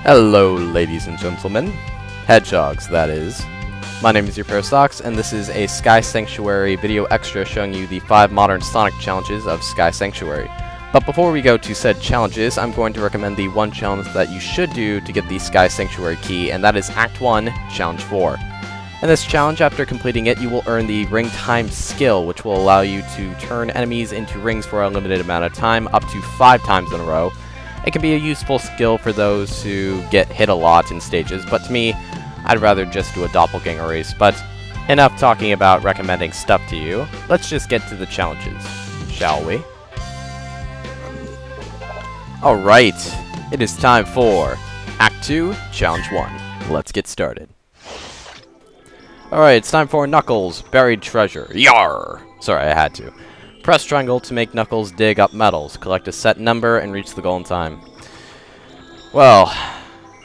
Hello, ladies and gentlemen. Hedgehogs, that is. My name is your pair of socks, and this is a Sky Sanctuary video extra showing you the 5 modern Sonic challenges of Sky Sanctuary. But before we go to said challenges, I'm going to recommend the one challenge that you should do to get the Sky Sanctuary key, and that is Act 1, Challenge 4. In this challenge, after completing it, you will earn the Ring Time skill, which will allow you to turn enemies into rings for a limited amount of time, up to 5 times in a row. It can be a useful skill for those who get hit a lot in stages, but to me, I'd rather just do a Doppelganger race. But enough talking about recommending stuff to you. Let's just get to the challenges, shall we? Alright, it is time for Act 2, Challenge 1. Let's get started. Alright, it's time for Knuckles, Buried Treasure. Yarr! Sorry, I had to. Press triangle to make Knuckles dig up metals. Collect a set number and reach the goal in time. Well,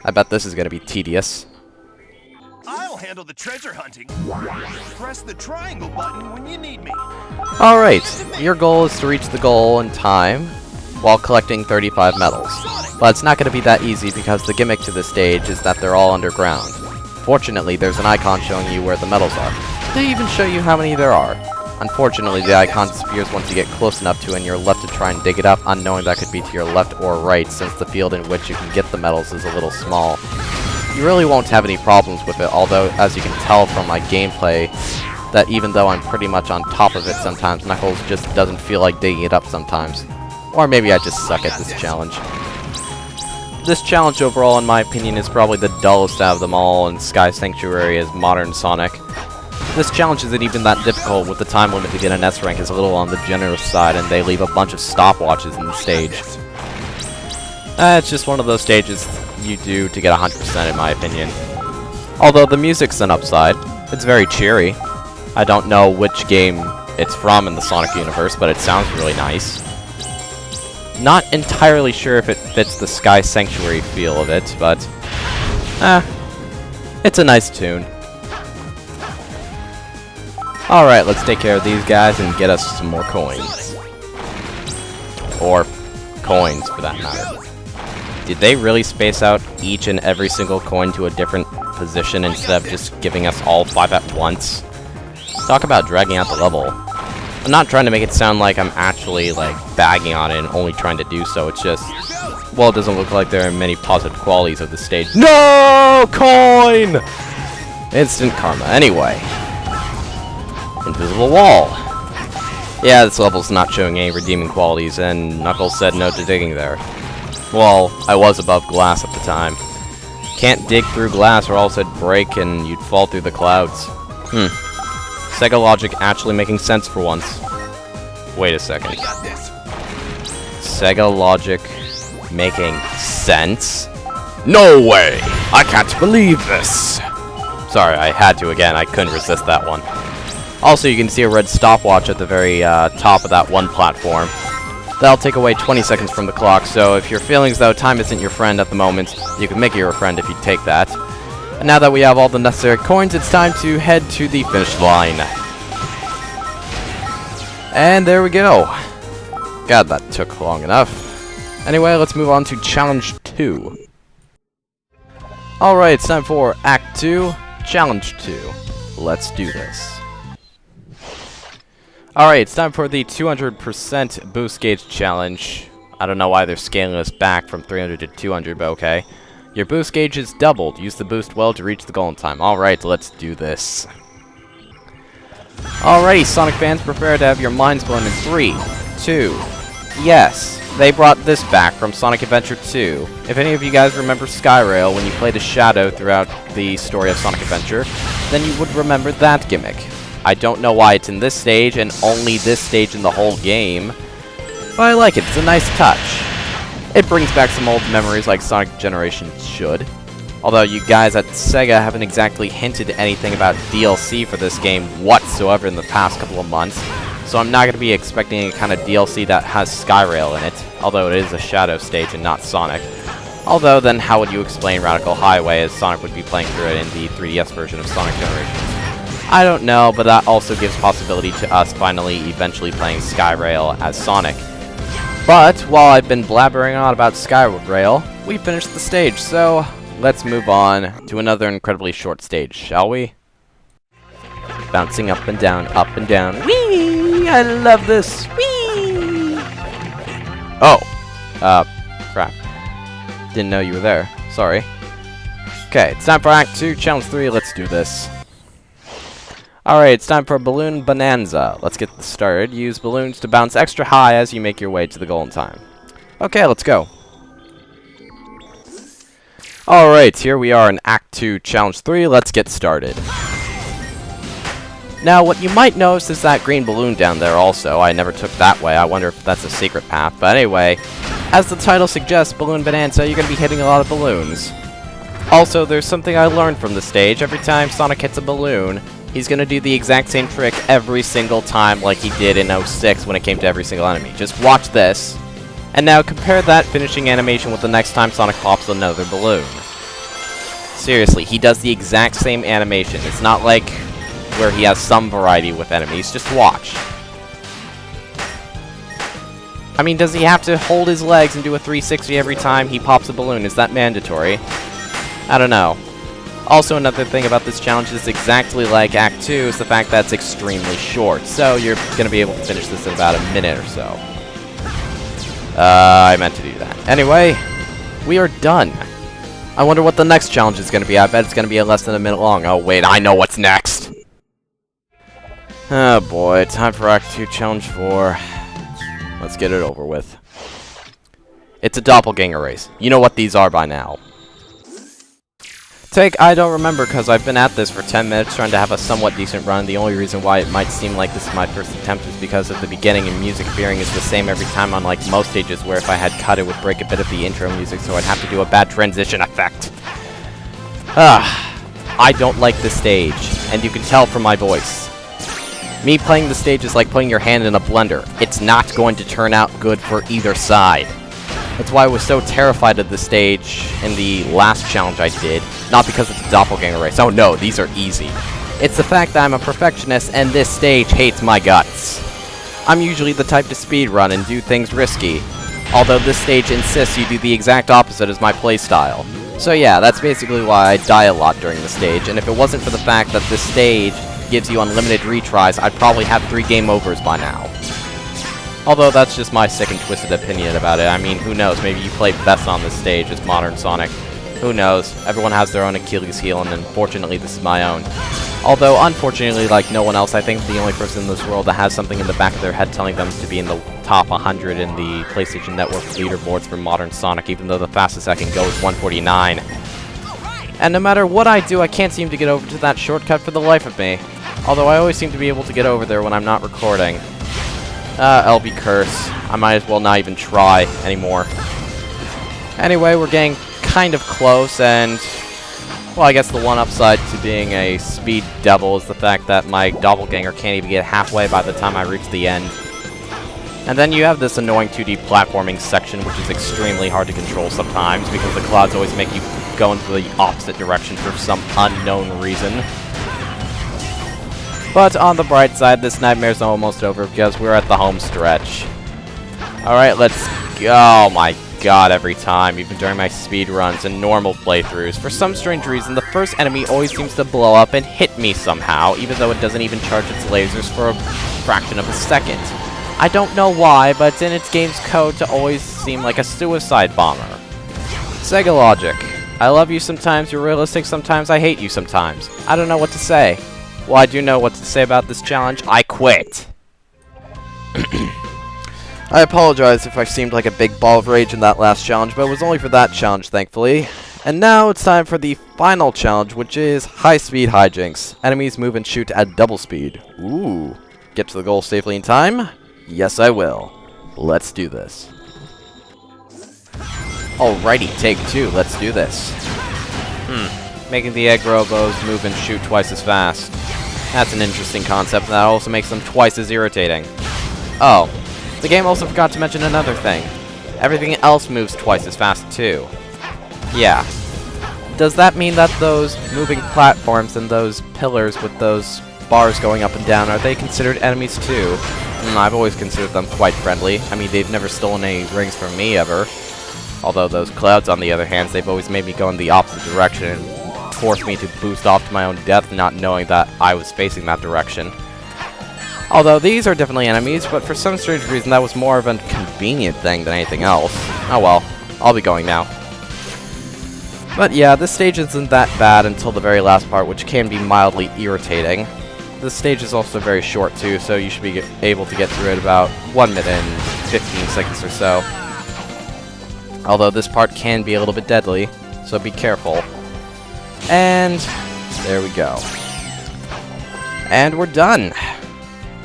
I bet this is going to be tedious. I'll handle the treasure hunting. Press the triangle button when you need me. Alright, your goal is to reach the goal in time while collecting 35 medals. But it's not going to be that easy because the gimmick to this stage is that they're all underground. Fortunately, there's an icon showing you where the medals are. They even show you how many there are. Unfortunately, the icon disappears once you get close enough to it and you're left to try and dig it up, unknowing that could be to your left or right, since the field in which you can get the medals is a little small. You really won't have any problems with it, although, as you can tell from my gameplay, that even though I'm pretty much on top of it sometimes, Knuckles just doesn't feel like digging it up sometimes. Or maybe I just suck at this challenge. This challenge overall, in my opinion, is probably the dullest out of them all, and Sky Sanctuary as modern Sonic. This challenge isn't even that difficult, with the time limit to get an S rank is a little on the generous side, and they leave a bunch of stopwatches in the stage. It's just one of those stages you do to get 100% in my opinion. Although the music's an upside. It's very cheery. I don't know which game it's from in the Sonic universe, but it sounds really nice. Not entirely sure if it fits the Sky Sanctuary feel of it, but it's a nice tune. Alright, let's take care of these guys and get us some more coins. Or coins, for that matter. Did they really space out each and every single coin to a different position instead of just giving us all 5 at once? Talk about dragging out the level. I'm not trying to make it sound like I'm actually, like, bagging on it and only trying to do so. It's just, well, it doesn't look like there are many positive qualities of the stage. No! Coin! Instant karma. Anyway. Invisible wall. Yeah, this level's not showing any redeeming qualities, and Knuckles said no to digging there. Well, I was above glass at the time. Can't dig through glass or else it'd break and you'd fall through the clouds. Sega logic actually making sense for once. Wait a second. Sega logic making sense? No way! I can't believe this! Sorry, I had to again. I couldn't resist that one. Also, you can see a red stopwatch at the very top of that one platform. That'll take away 20 seconds from the clock, so if you're feeling as though time isn't your friend at the moment, you can make it your friend if you take that. And now that we have all the necessary coins, it's time to head to the finish line. And there we go. God, that took long enough. Anyway, let's move on to Challenge 2. Alright, it's time for Act 2, Challenge 2. Let's do this. Alright, it's time for the 200% boost gauge challenge. I don't know why they're scaling this back from 300 to 200, but okay. Your boost gauge is doubled. Use the boost well to reach the goal in time. Alright, let's do this. Alrighty, Sonic fans, prepare to have your minds blown in 3, 2, yes, they brought this back from Sonic Adventure 2. If any of you guys remember Skyrail when you played as Shadow throughout the story of Sonic Adventure, then you would remember that gimmick. I don't know why it's in this stage, and only this stage in the whole game, but I like it. It's a nice touch. It brings back some old memories like Sonic Generations should. Although you guys at Sega haven't exactly hinted anything about DLC for this game whatsoever in the past couple of months, so I'm not going to be expecting any kind of DLC that has Skyrail in it, although it is a Shadow stage and not Sonic. Although, then how would you explain Radical Highway as Sonic would be playing through it in the 3DS version of Sonic Generations? I don't know, but that also gives possibility to us finally eventually playing Skyrail as Sonic. But while I've been blabbering on about Skyward Rail, we finished the stage, so let's move on to another incredibly short stage, shall we? Bouncing up and down, whee! I love this, whee! Oh, crap. Didn't know you were there, sorry. Okay, it's time for Act 2, Challenge 3, let's do this. Alright, it's time for Balloon Bonanza. Let's get started. Use balloons to bounce extra high as you make your way to the goal in time. Okay, let's go. Alright, here we are in Act 2, Challenge 3. Let's get started. Now, what you might notice is that green balloon down there also. I never took that way. I wonder if that's a secret path. But anyway, as the title suggests, Balloon Bonanza, you're going to be hitting a lot of balloons. Also, there's something I learned from the stage. Every time Sonic hits a balloon, he's going to do the exact same trick every single time like he did in 06 when it came to every single enemy. Just watch this. And now compare that finishing animation with the next time Sonic pops another balloon. Seriously, he does the exact same animation. It's not like where he has some variety with enemies. Just watch. I mean, does he have to hold his legs and do a 360 every time he pops a balloon? Is that mandatory? I don't know. Also, another thing about this challenge is exactly like Act 2 is the fact that it's extremely short. So you're going to be able to finish this in about a minute or so. I meant to do that. Anyway, we are done. I wonder what the next challenge is going to be. I bet it's going to be less than a minute long. Oh, wait, I know what's next. Oh, boy. Time for Act 2, Challenge 4. Let's get it over with. It's a Doppelganger race. You know what these are by now. Take I don't remember because I've been at this for 10 minutes trying to have a somewhat decent run. The only reason why it might seem like this is my first attempt is because at the beginning and music appearing is the same every time, unlike most stages where if I had cut it would break a bit of the intro music, so I'd have to do a bad transition effect. I don't like this stage, and you can tell from my voice. Me playing the stage is like putting your hand in a blender. It's not going to turn out good for either side. That's why I was so terrified of the stage in the last challenge I did. Not because it's a Doppelganger race. Oh no, these are easy. It's the fact that I'm a perfectionist and this stage hates my guts. I'm usually the type to speedrun and do things risky. Although this stage insists you do the exact opposite as my playstyle. So yeah, that's basically why I die a lot during the stage. And if it wasn't for the fact that this stage gives you unlimited retries, I'd probably have 3 game overs by now. Although that's just my sick and twisted opinion about it. I mean, who knows? Maybe you play best on this stage as modern Sonic. Who knows? Everyone has their own Achilles heel, and unfortunately this is my own. Although, unfortunately, like no one else, I think the only person in this world that has something in the back of their head telling them to be in the top 100 in the PlayStation Network leaderboards for modern Sonic, even though the fastest I can go is 149. And no matter what I do, I can't seem to get over to that shortcut for the life of me. Although I always seem to be able to get over there when I'm not recording. LB curse. I might as well not even try anymore. Anyway, we're getting kind of close, and well, I guess the one upside to being a speed devil is the fact that my doppelganger can't even get halfway by the time I reach the end. And then you have this annoying 2D platforming section, which is extremely hard to control sometimes because the clouds always make you go into the opposite direction for some unknown reason. But on the bright side, this nightmare's almost over because we're at the home stretch. Alright, let's go. Oh my god, every time, even during my speedruns and normal playthroughs, for some strange reason, the first enemy always seems to blow up and hit me somehow, even though it doesn't even charge its lasers for a fraction of a second. I don't know why, but it's in its game's code to always seem like a suicide bomber. Sega logic. I love you sometimes, you're realistic sometimes, I hate you sometimes. I don't know what to say. Well, I do know what to say about this challenge. I quit. I apologize if I seemed like a big ball of rage in that last challenge, but it was only for that challenge, thankfully. And now it's time for the final challenge, which is high-speed hijinks. Enemies move and shoot at double speed. Ooh. Get to the goal safely in time? Yes, I will. Let's do this. Alrighty, take 2. Let's do this. Making the egg robos move and shoot twice as fast. That's an interesting concept, and that also makes them twice as irritating. Oh, the game also forgot to mention another thing. Everything else moves twice as fast, too. Yeah. Does that mean that those moving platforms and those pillars with those bars going up and down, are they considered enemies, too? I've always considered them quite friendly. I mean, they've never stolen any rings from me, ever. Although those clouds, on the other hand, they've always made me go in the opposite direction and forced me to boost off to my own death, not knowing that I was facing that direction. Although these are definitely enemies, but for some strange reason that was more of a convenient thing than anything else. Oh well, I'll be going now. But yeah, this stage isn't that bad until the very last part, which can be mildly irritating. This stage is also very short too, so you should be able to get through it about 1 minute and 15 seconds or so. Although this part can be a little bit deadly, so be careful. And there we go. And we're done.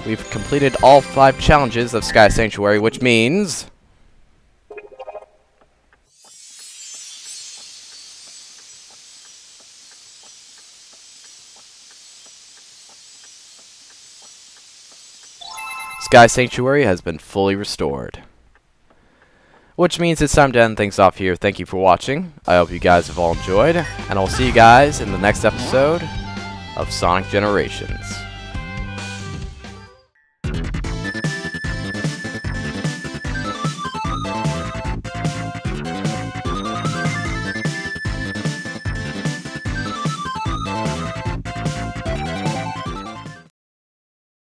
We've completed all 5 challenges of Sky Sanctuary, which means... Sky Sanctuary has been fully restored. Which means it's time to end things off here. Thank you for watching. I hope you guys have all enjoyed, and I'll see you guys in the next episode of Sonic Generations.